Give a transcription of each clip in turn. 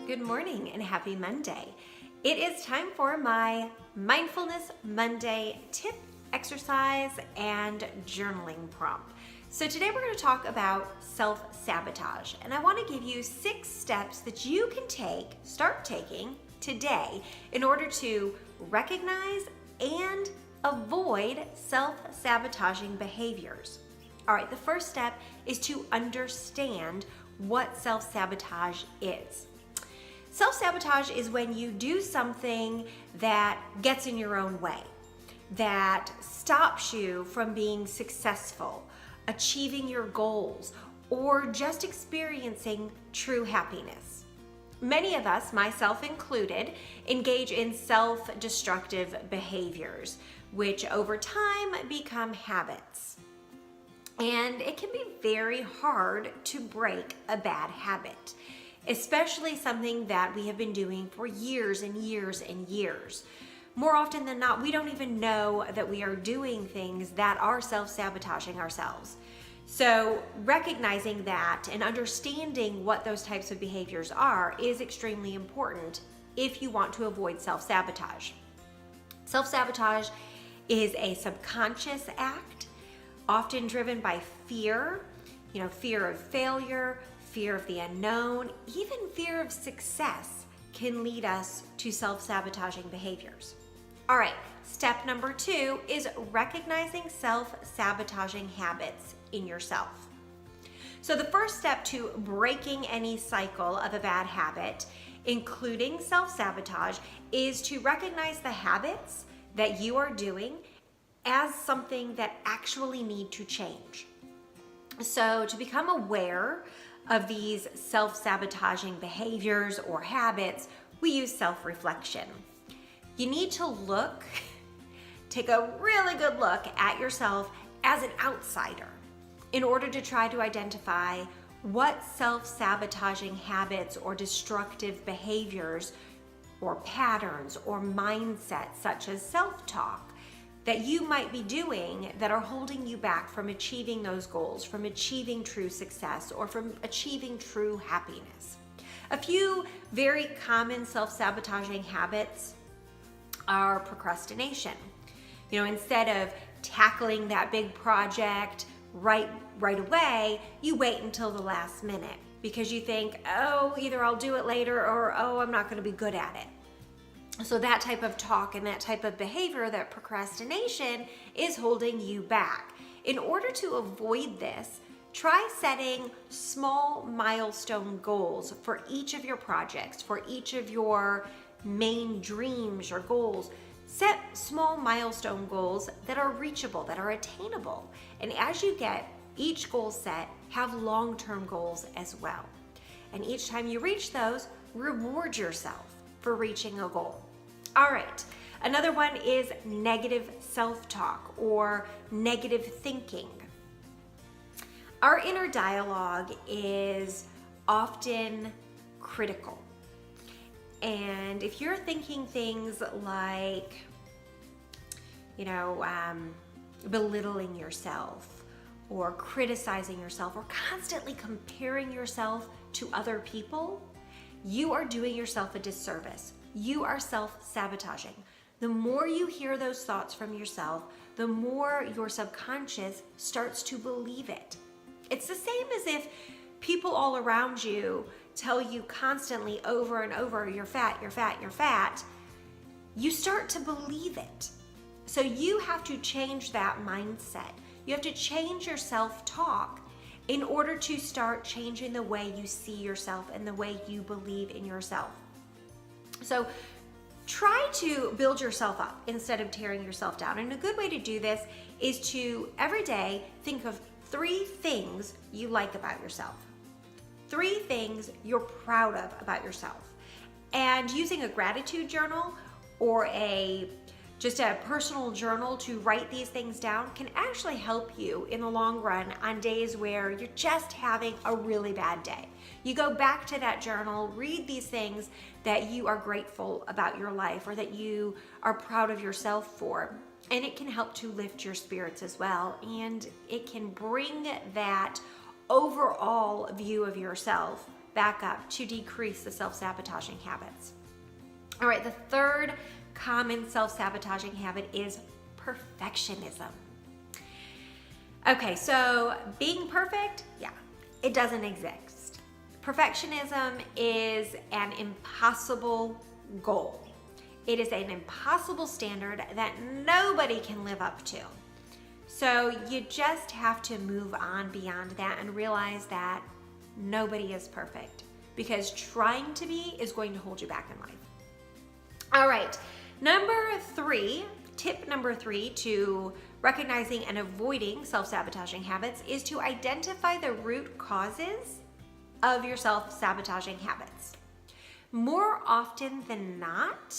Good morning and happy Monday. It is time for my Mindfulness Monday tip, exercise, and journaling prompt. So today we're going to talk about self-sabotage, and I want to give you 6 steps that you can start taking today in order to recognize and avoid self-sabotaging behaviors. All right, the first step is to understand what self-sabotage is. Self-sabotage is when you do something that gets in your own way, that stops you from being successful, achieving your goals, or just experiencing true happiness. Many of us, myself included, engage in self-destructive behaviors, which over time become habits. And it can be very hard to break a bad habit, especially something that we have been doing for years and years and years. More often than not, we don't even know that we are doing things that are self-sabotaging ourselves. So recognizing that and understanding what those types of behaviors are is extremely important if you want to avoid self-sabotage. Self-sabotage is a subconscious act, often driven by fear, fear of failure, fear of the unknown, even fear of success can lead us to self-sabotaging behaviors. All right, step number 2 is recognizing self-sabotaging habits in yourself. So the first step to breaking any cycle of a bad habit, including self-sabotage, is to recognize the habits that you are doing as something that actually need to change. So to become aware of these self-sabotaging behaviors or habits, we use self-reflection. You need to take a really good look at yourself as an outsider in order to try to identify what self-sabotaging habits or destructive behaviors or patterns or mindsets such as self-talk that you might be doing that are holding you back from achieving those goals, from achieving true success, or from achieving true happiness. A few very common self-sabotaging habits are procrastination. Instead of tackling that big project right away, you wait until the last minute because you think, either I'll do it later or, I'm not going to be good at it. So that type of talk and that type of behavior, that procrastination, is holding you back. In order to avoid this, try setting small milestone goals for each of your projects, for each of your main dreams or goals. Set small milestone goals that are reachable, that are attainable. And as you get each goal set, have long-term goals as well. And each time you reach those, reward yourself for reaching a goal. All right, another one is negative self-talk or negative thinking. Our inner dialogue is often critical. And if you're thinking things like, belittling yourself or criticizing yourself or constantly comparing yourself to other people, you are doing yourself a disservice. You are self-sabotaging. The more you hear those thoughts from yourself, the more your subconscious starts to believe it. It's the same as if people all around you tell you constantly over and over, you're fat, you're fat, you're fat. You start to believe it. So you have to change that mindset. You have to change your self-talk in order to start changing the way you see yourself and the way you believe in yourself. So try to build yourself up instead of tearing yourself down. And a good way to do this is to every day think of 3 things you like about yourself. 3 things you're proud of about yourself. And using a gratitude journal or just a personal journal to write these things down can actually help you in the long run on days where you're just having a really bad day. You go back to that journal, read these things that you are grateful about your life or that you are proud of yourself for, and it can help to lift your spirits as well, and it can bring that overall view of yourself back up to decrease the self-sabotaging habits. All right, the third common self-sabotaging habit is perfectionism. Okay, so being perfect, yeah, it doesn't exist. Perfectionism is an impossible goal. It is an impossible standard that nobody can live up to. So you just have to move on beyond that and realize that nobody is perfect, because trying to be is going to hold you back in life. All right, tip number three to recognizing and avoiding self-sabotaging habits is to identify the root causes of your self-sabotaging habits. More often than not,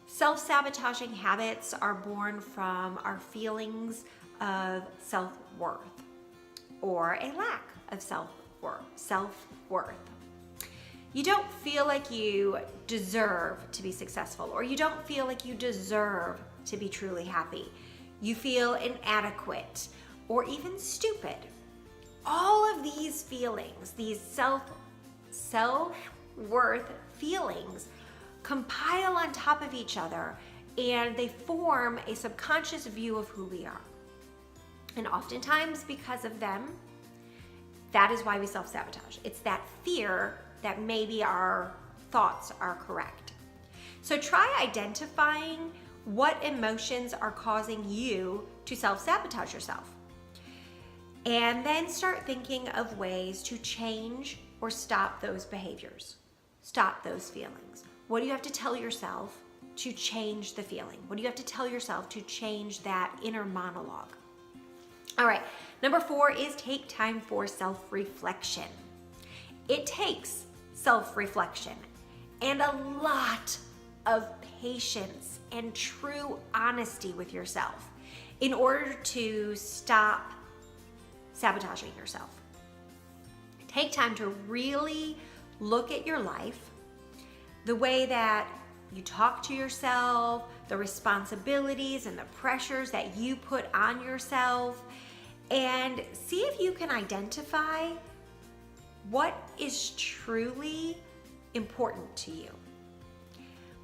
self-sabotaging habits are born from our feelings of self-worth or a lack of self-worth. You don't feel like you deserve to be successful, or you don't feel like you deserve to be truly happy. You feel inadequate or even stupid. All of these feelings, these self-worth feelings, compile on top of each other, and they form a subconscious view of who we are. And oftentimes, because of them, that is why we self-sabotage. It's that fear that maybe our thoughts are correct. So try identifying what emotions are causing you to self-sabotage yourself. And then start thinking of ways to change or stop those behaviors, stop those feelings. What do you have to tell yourself to change the feeling? What do you have to tell yourself to change that inner monologue? All right, number 4 is take time for self-reflection. It takes self-reflection and a lot of patience and true honesty with yourself in order to stop sabotaging yourself. Take time to really look at your life, the way that you talk to yourself, the responsibilities and the pressures that you put on yourself, and see if you can identify what is truly important to you.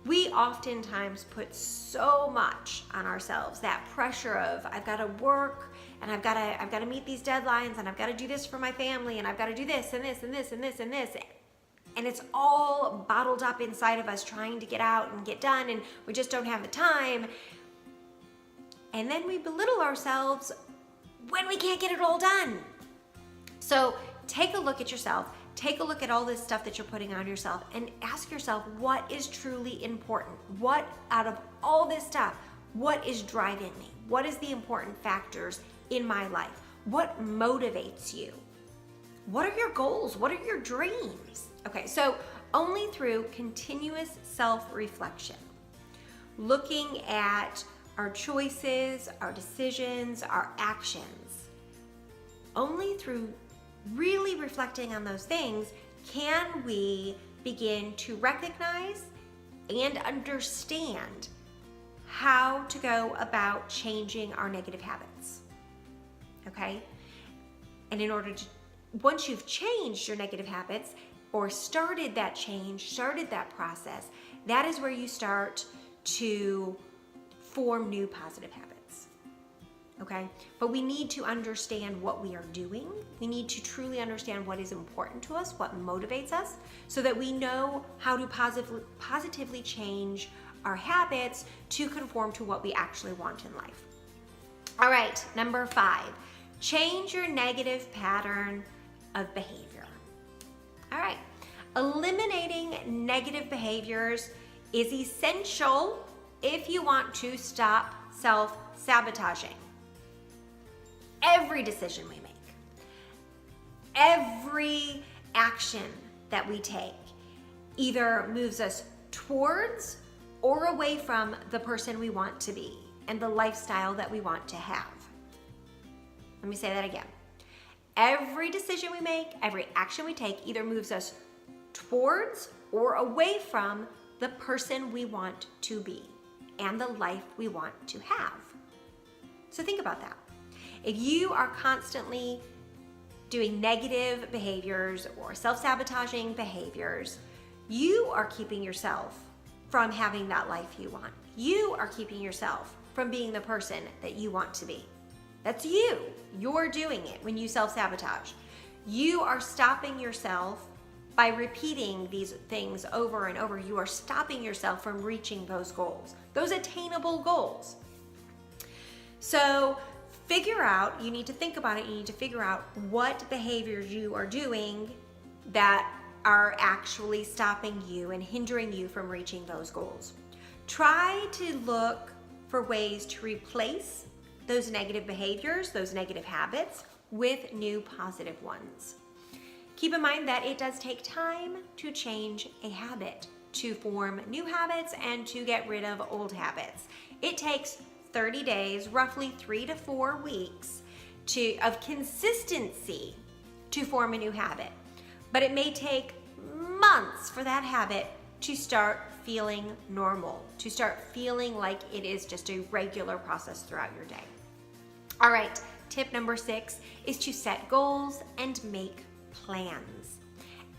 We oftentimes put so much on ourselves, that pressure of I've got to work and I've got to meet these deadlines and I've got to do this for my family and I've got to do this and this and this and this and this. And it's all bottled up inside of us trying to get out and get done, and we just don't have the time. And then we belittle ourselves when we can't get it all done. So take a look at yourself. Take a look at all this stuff that you're putting on yourself and ask yourself, what is truly important? What out of all this stuff, what is driving me? What is the important factors in my life? What motivates you? What are your goals? What are your dreams? Okay, so only through continuous self-reflection, looking at our choices, our decisions, our actions, only through really reflecting on those things can we begin to recognize and understand how to go about changing our negative habits. Okay? And in order to, once you've changed your negative habits or started that change, started that process, that is where you start to form new positive habits. Okay? But we need to understand what we are doing. We need to truly understand what is important to us, what motivates us, so that we know how to positively change our habits to conform to what we actually want in life. All right, number 5, change your negative pattern of behavior. All right, eliminating negative behaviors is essential if you want to stop self-sabotaging. Every decision we make, every action that we take either moves us towards or away from the person we want to be and the lifestyle that we want to have. Let me say that again. Every decision we make, every action we take either moves us towards or away from the person we want to be and the life we want to have. So think about that. If you are constantly doing negative behaviors or self-sabotaging behaviors, you are keeping yourself from having that life you want. You are keeping yourself from being the person that you want to be. That's you. You're doing it when you self-sabotage. You are stopping yourself by repeating these things over and over. You are stopping yourself from reaching those goals, those attainable goals. So you need to think about it. You need to figure out what behaviors you are doing that are actually stopping you and hindering you from reaching those goals. Try to look for ways to replace those negative behaviors, those negative habits, with new positive ones. Keep in mind that it does take time to change a habit, to form new habits and to get rid of old habits. It takes 30 days, roughly 3 to 4 weeks of consistency to form a new habit. But it may take months for that habit to start feeling normal, to start feeling like it is just a regular process throughout your day. All right, tip number 6 is to set goals and make plans.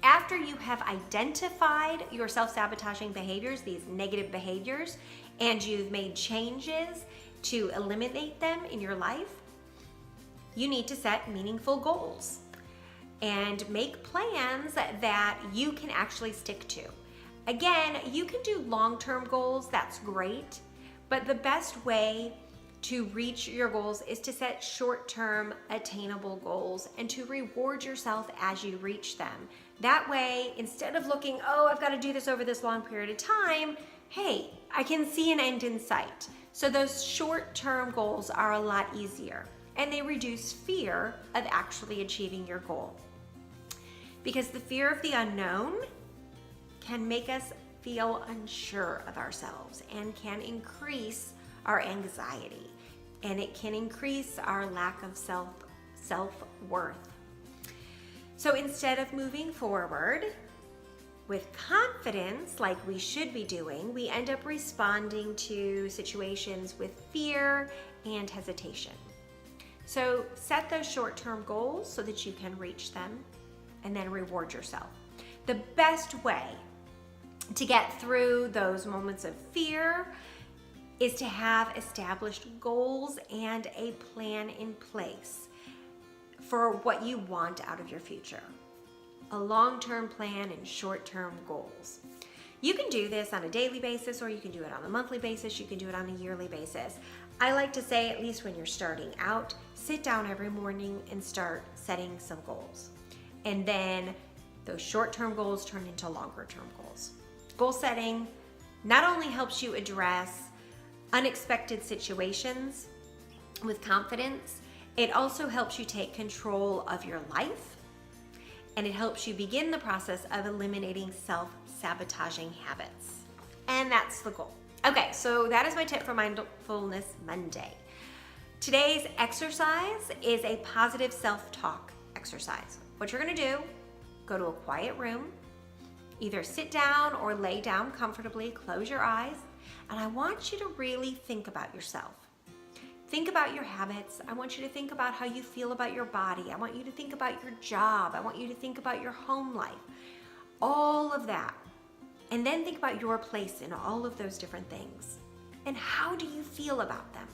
After you have identified your self-sabotaging behaviors, these negative behaviors, and you've made changes to eliminate them in your life, you need to set meaningful goals and make plans that you can actually stick to. Again, you can do long-term goals, that's great, but the best way to reach your goals is to set short-term attainable goals and to reward yourself as you reach them. That way, instead of looking, oh, I've got to do this over this long period of time, hey, I can see an end in sight. So those short-term goals are a lot easier and they reduce fear of actually achieving your goal. Because the fear of the unknown can make us feel unsure of ourselves and can increase our anxiety, and it can increase our lack of self-worth. So instead of moving forward with confidence like we should be doing, we end up responding to situations with fear and hesitation. So set those short-term goals so that you can reach them and then reward yourself. The best way to get through those moments of fear is to have established goals and a plan in place for what you want out of your future. A long-term plan and short-term goals. You can do this on a daily basis, or you can do it on a monthly basis, you can do it on a yearly basis. I like to say, at least when you're starting out, sit down every morning and start setting some goals. And then those short-term goals turn into longer-term goals. Goal setting not only helps you address unexpected situations with confidence, it also helps you take control of your life, and it helps you begin the process of eliminating self-sabotaging habits. And that's the goal. Okay, so that is my tip for Mindfulness Monday. Today's exercise is a positive self-talk exercise. What you're gonna do, go to a quiet room, either sit down or lay down comfortably, close your eyes, and I want you to really think about yourself. Think about your habits. I want you to think about how you feel about your body. I want you to think about your job. I want you to think about your home life. All of that. And then think about your place in all of those different things. And how do you feel about them?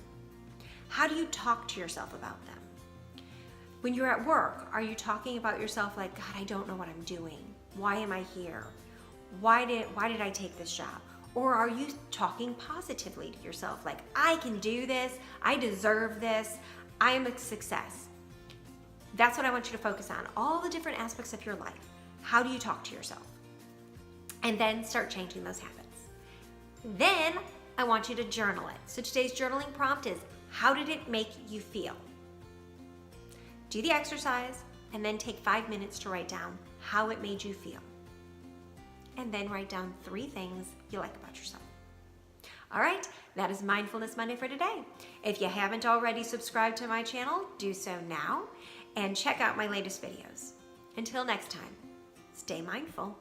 How do you talk to yourself about them? When you're at work, are you talking about yourself like, God, I don't know what I'm doing. Why am I here? Why did I take this job? Or are you talking positively to yourself like, I can do this, I deserve this, I am a success? That's what I want you to focus on, all the different aspects of your life. How do you talk to yourself? And then start changing those habits. Then I want you to journal it. So today's journaling prompt is, how did it make you feel? Do the exercise and then take 5 minutes to write down how it made you feel. And then write down 3 things you like about yourself. All right, that is Mindfulness Monday for today. If you haven't already subscribed to my channel, do so now and check out my latest videos. Until next time, stay mindful.